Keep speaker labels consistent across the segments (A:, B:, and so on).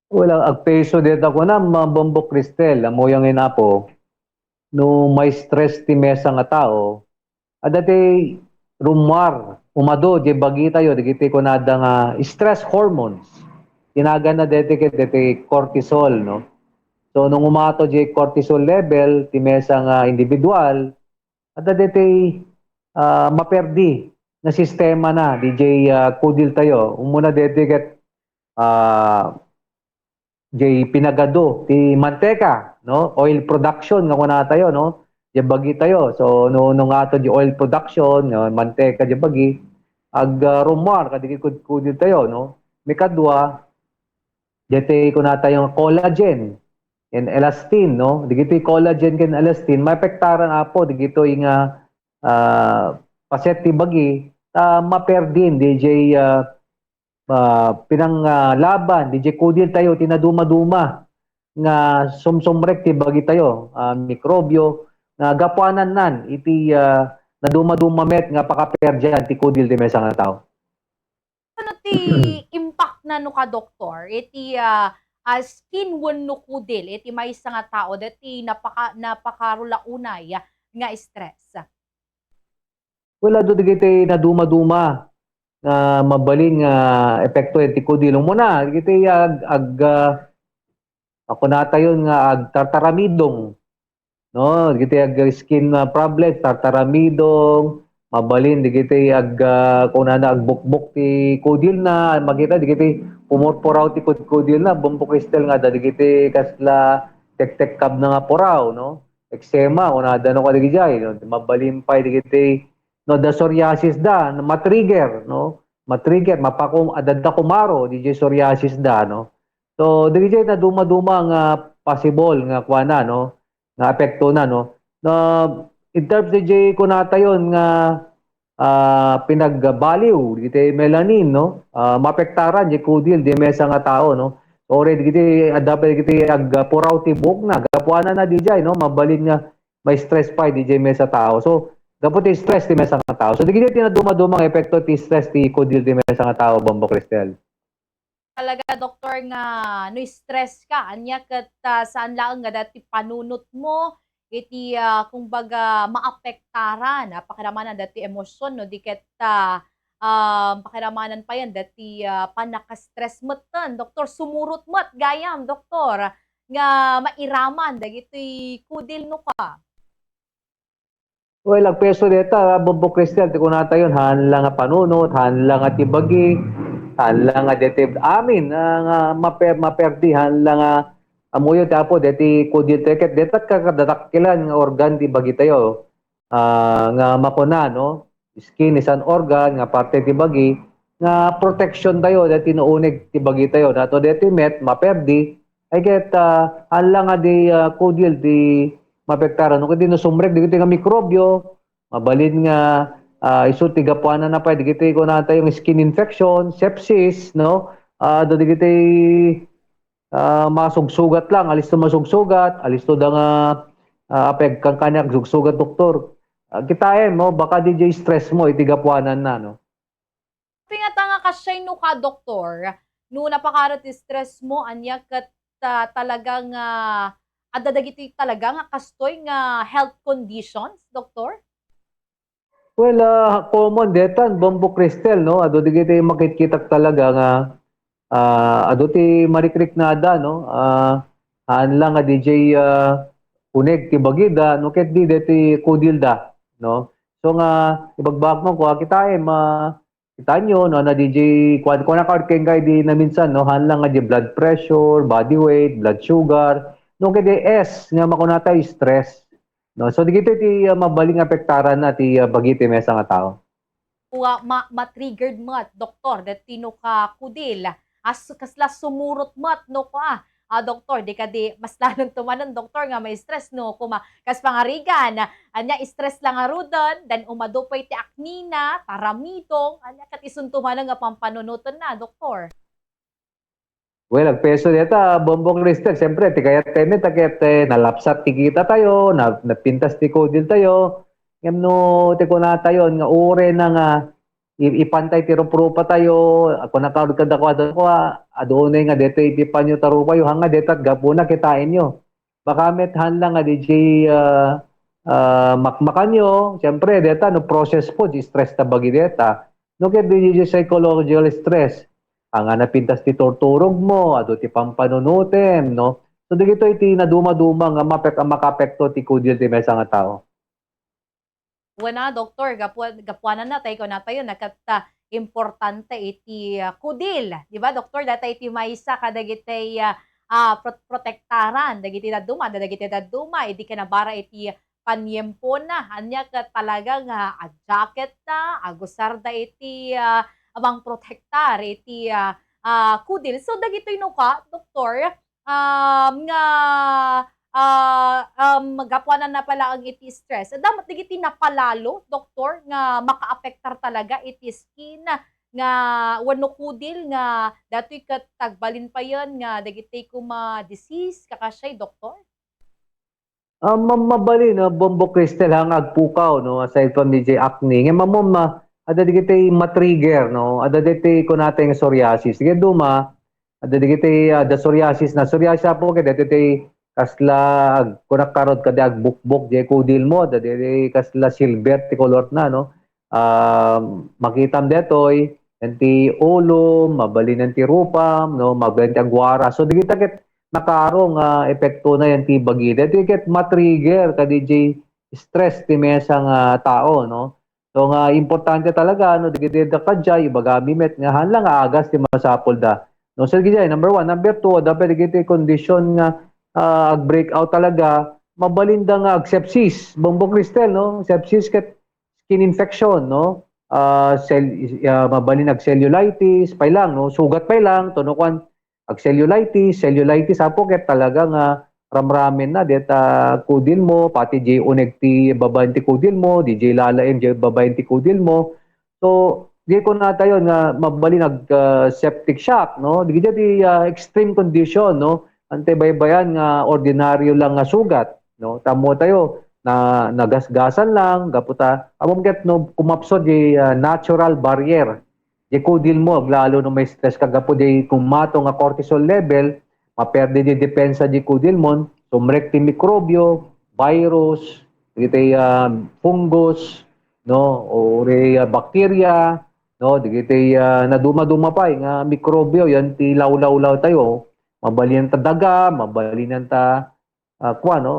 A: Wala agpeso dito ko na mabombo Cristel, amoyang inapo, no may stress ti mesa nga tao, adati rumwar, umado, di bagi tayo, di kiti ko nada nga stress hormones. Tinaga na deti cortisol, no? So, nung umato di cortisol level, ti mesa nga individual, adati maperdi na sistema na, DJ kudil tayo. Umuna deti ket ah, jay pinagado ti mantika no oil production nga kuna tayo no di bagi tayo so no ato di oil production no, mantika di bagi ag rumor kadigi kudkudid tayo no mikadwa dete kuna tayo collagen and elastin no digito collagen ken elastin maapektaran apo digito nga paset ti bagi maperdin DJ pinang laban DJ Kudil tayo tinaduma-duma nga sumsumrek ti bagi tayo mikrobyo nga gapuanan nan iti naduma-duma met nga pakaperdian ti Kudil ti mesa nga tao.
B: Ano ti impact na no ka doktor iti skin wenno kudil iti maysa nga tao dati napakarula unay nga stress.
A: Wala do digiti naduma-duma nga mabaling epekto iti Kudil muna digiti ako natayon nga ag tartaramidong no digiti ag skin problem tartaramidong mabalin digiti ag kunana ag bukbok ti kudil na makita digiti pumurpuraw ti kudil na bumbo kristal nga da digiti kasla tek kab na nga puraw no eksema kunada no kadigiti no mabalin pa digiti no da psoriasis da matrigger no matrigger mapakum adada kumaro di psoriasis da no so digiti na duma-duma nga possible nga kuana no nga apekto na no na in terms DJ ko natayon nga pinagbaliw digiti melanin no mapektaran di kudil di mesa nga tao no already digiti adapat digiti ag puraw ti buhok na gapuana na DJ no mabalin nga may stress pa DJ mesa tao so dapat ti stress ti mesa nga tao so digiti tinaduma-dumang epekto ti stress ti kudil di mesa nga tao Bombo Cristel.
B: Talaga doktor nga no stress ka anya ket saan lang nga dati panunot mo iti kumbaga maapektaran pakiramanan dati emosyon no di ket pakiramanan pa yan dati panaka-stress metten doktor sumurot met gayam doktor nga mairaman dagiti kudil no ka.
A: Well, agpeso deta Bombo Cristel ti kunata yon hanla nga panunot hanla nga tibagi hanla nga deti amin nga maperdi hanla nga amuyo tapo deti kudil teket detat kakadakkilan nga organ ti bagi tayo nga makuna no skin is an organ nga parte ti bagi nga protection tayo deti naunig ti bagi tayo nato deti met maperdi ay ket hanla nga di kudil di mapektaran no kiti no sumrek digiti nga mikrobyo mabalin nga isu ti gapuanan na pa digiti ko na yung skin infection sepsis no do digiti masugsugat lang alis to masugsugat alis to da nga apeg kang kanyak sugsugat doktor kitaen mo baka DJ stress mo iti gapuanan na no.
B: Pingata nga kasay no ka doktor no napakarat stress mo anya ket talagang adadagiti talaga nga kastoy nga health conditions doktor?
A: Well, common detan Bombo Cristel no ado digiti makitkitak talaga nga ado ti marikrik nada no lang nga DJ uneg ti bagida no ket di deti kudilda no so nga ibagbag mo ko kita kita nyo no na DJ kwan ko na card kay di na minsan no lang nga di blood pressure body weight blood sugar no ket di S nga makunata stress no so digito ti mabaling apektaran na ti bagi ti mesa nga tao.
B: Ma-triggered mat, doktor, that tino ka kudil. As kasla sumurot mat, no ka. Doktor, di ka di, mas lalong tumanan, doktor, nga may stress, no, kuma, kas pangarigan, anya, stress lang nga rudan, dan umadupay ti aknina, taramidong, anya, kat isuntumanan nga pampanunutan na, doktor.
A: Well, agpeso deta Bombong Cristel, siyempre, ti kayat temet, takit nalapsat ti kita tayo, napintas ti kodil tayo, ngem no ti kunata yon nga ure na nga ipantay tiro prupa tayo, ako nakarod kada ko adunay nga dito ipipanyo taro kayo hanga detat gapuna kitain nyo. Baka met hanlang nga DJ makmakanyo, siyempre deta no process po, di stress ta bagi deta. No ket DJ psychological stress. Ang napintas ti torturog mo, ado ti pampanunutem, no? So dito iti naduma-duma nga makapekto ti kudil ti mesa nga tao.
B: Wana, doktor, gapuanan na tayo na tayo, importante iti kudil. Di ba, doktor, data iti maysa kadagiti protektaran, dagiti daduma, idi ka nabara iti panyempo na, anya ka talaga nga jacket na, agusarda iti amang protektar, iti kudil. So, dagito no ka, doktor, nga magapuanan na pala ang iti stress. Dapat digiti napalalo, doktor, nga makaapektar talaga iti skin nga wano kudil nga datoy ket tagbalin pa yon nga dagiti kuma disease kakasay, doktor.
A: Mabali no bombo crystal hang agpukaw no aside from DJ acne nga mamom ada digiti matrigger no ada digiti kunate nga psoriasis sige duma ada digiti da psoriasis na psoriasis po kay digiti kasla kunak karod kada agbukbok je kudil mo da digiti kasla silver ti color na no makitam detoy enti ulo mabali nanti rupam no mabali ti agwara so digiti ket nakarong epekto na yan ti bagi. Dito ket matrigger ka DJ stress ti mesa nga tao no. So nga importante talaga no digiti da kadya ibaga mimet nga hanlang agas ti masapol da. No so gijay number 1, number 2 dapat digiti condition nga breakout talaga mabalinda nga sepsis, bombo crystal no. Sepsis ket skin infection no. Mabalin cellulitis pa lang no. Sugat pa lang tunukan cellulitis apo ket talaga nga ramramen na deta kudil mo pati di uneg ti babaen ti kudil mo DJ lalaem di babaen ti kudil mo so di ko na tayo nga mabali septic shock no di ti extreme condition no ante baybayan nga ordinaryo lang nga sugat no tamo tayo na nagasgasan lang gaputa amom ket no kumapso di natural barrier di kudil mo, lalo no may stress kagapo di kumato nga cortisol level, maperde di depensa di kudil mo, sumrek ti mikrobyo, virus, digiti fungus, no, o bacteria, no, digiti naduma-duma pa nga mikrobyo, yan ti law-law tayo, mabalian ta daga, mabalian ta no,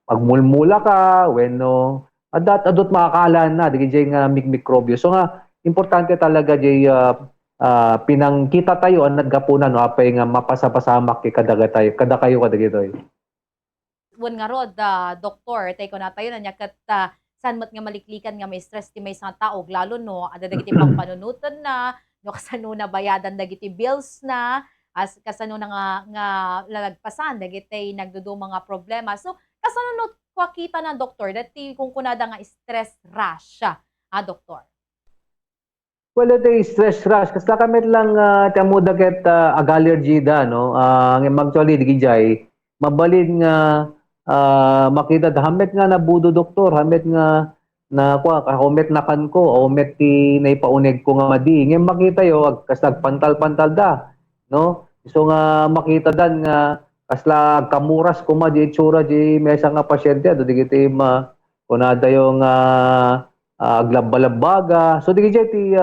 A: agmulmula ka, wenno, adot makakalan na, digiti nga mikrobyo. So nga, importante talaga jay pinangkita tayo ang naggapunan no apay nga mapasapasamak kada kayo kadagitoy.
B: Wan nga rod doktor tay ko na tayo na ket san met nga maliklikan nga may stress ti may sa tao lalo no ada dagiti pangpanunutan na no kasano na bayadan dagiti bills na as kasano na nga lalagpasan dagiti nagdudu mga problema. So kasano no kita na doktor dati kung kunada nga stress rash doktor.
A: Well, ito stress rush. Kasi kamit lang tamuda ket ag-allergy da, no? Actually, di gijay, mabalin nga makita da. Hamet nga nabudo doktor, hamet nga hamet na kan ko, hamet ti naipauneg ko nga madi. Ngayon makita yo, kasi pantal-pantal da, no? So nga makita dan nga, kasla kamuras ko ma di itsura di mesa nga pasyente, do di kiti kunada yung aglabalabaga. So digijay ti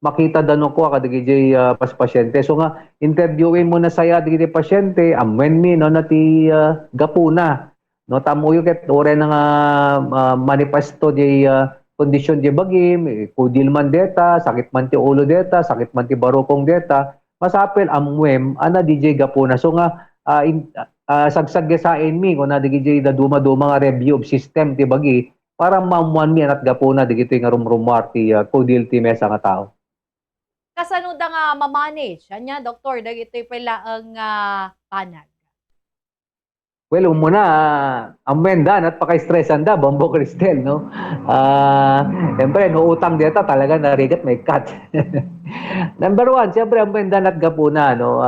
A: makita dano ko kadigijay pas pasyente. So nga interviewin mo na saya digijay pasyente amwen mi no na ti gapuna. No tamuyo ket ore nga manifesto di kondisyon di bagim, kudil man deta, sakit man ti ulo deta, sakit man ti barokong deta, masapel amwem ana DJ gapuna. So nga sagsag sain mi kun na digijay da duma-duma nga review of system ti bagi para mamuan mi anat gapuna digito nga rumrumar ti kudil ti mesa nga tao.
B: Kasano da nga ma-manage anya doktor dagitoy pala ang panag.
A: Well, umuna amwen da at paka-stressan da bombo Cristel no. Siyempre no utang deta talaga narigat may cut. Number 1, siyempre amwen da at gapuna no.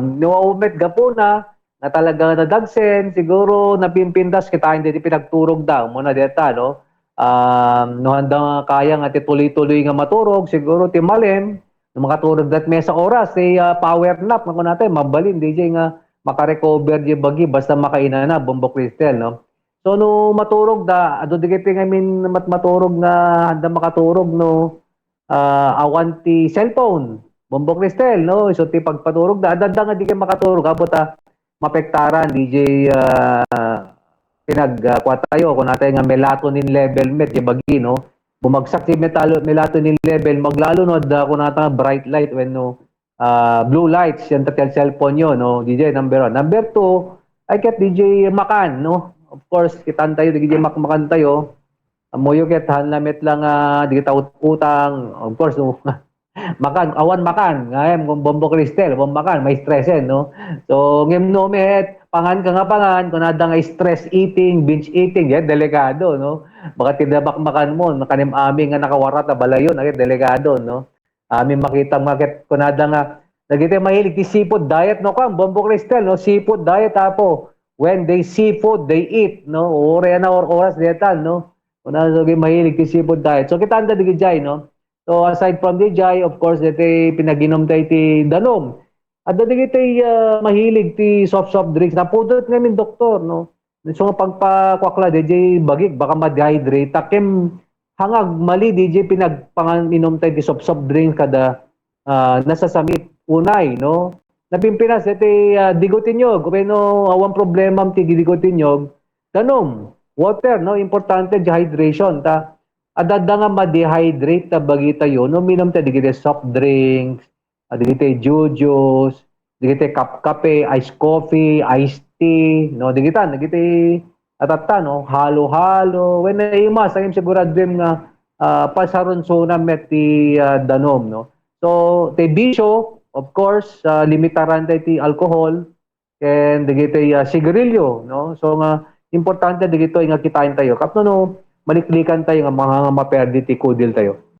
A: No umet gapuna na talaga nadagsen, siguro napimpindas kita hindi pinagturog daw muna deta no. no handa nga kaya nga ti tuloy-tuloy nga maturog siguro ti malem no makaturog dat mesa oras ti power nap nga natin mabalin DJ nga makarecover di bagi basta makaina na Bombo Cristel no. So no maturog da ado di kiti ngamin maturog nga handa makaturog no awan ti cellphone Bombo Cristel no. So ti pagpaturog da adda nga di kay makaturog abot mapektaran DJ pinagkuha tayo kung natin nga melatonin level met yung bagi no bumagsak si melatonin level maglalo no kung natin nga bright light when no blue lights yan tatel cellphone yun no DJ number 1. Number 2 ay ket DJ makan no of course kitan tayo DJ makan tayo moyo ket hanlamet lang di kita utang of course no makan awan makan ngayem kung Bombo Cristel makan may stressin no so ngem no met pangan ka nga pangan kung nada nga stress eating binge eating yan delikado no baka tidabak makan mo nakanim aming nga nakawarat na balayon agad delikado no aming makita market kung nada nga nagite mahilig ti seafood diet no kam Bombo Cristel no seafood diet apo when they seafood they eat no ore na oras detan no kung nada mahilig ti seafood diet so kita anda digijay no. So aside from the jay, of course, dati pinaginom tayo ti danom. At dati tayo mahilig ti soft drinks. Napudot ngayon doktor, no? So pagpakwakla, DJ bagik, baka ma-dehydrate. Takim hangag mali, DJ pinagpanginom tayo ti soft drinks kada nasa samit unay, no? Napimpinas, dati digotin nyo. Kung awan problema ti digotin nyo, danom, water, no? Importante, hydration, ta? Adada nga ma-dehydrate ta bagi tayo no minom ta digiti soft drinks, digiti jujus, digiti kape, iced coffee, iced tea, no digiti atata no halo-halo when naima sa sigurado nga pasaron so na met ti danom no. So ti bisyo of course limitaran ti alcohol and digiti sigarilyo no. So nga importante digito nga kitain tayo kapno no maliklikan tayo nga mga maperdi ti kudil tayo.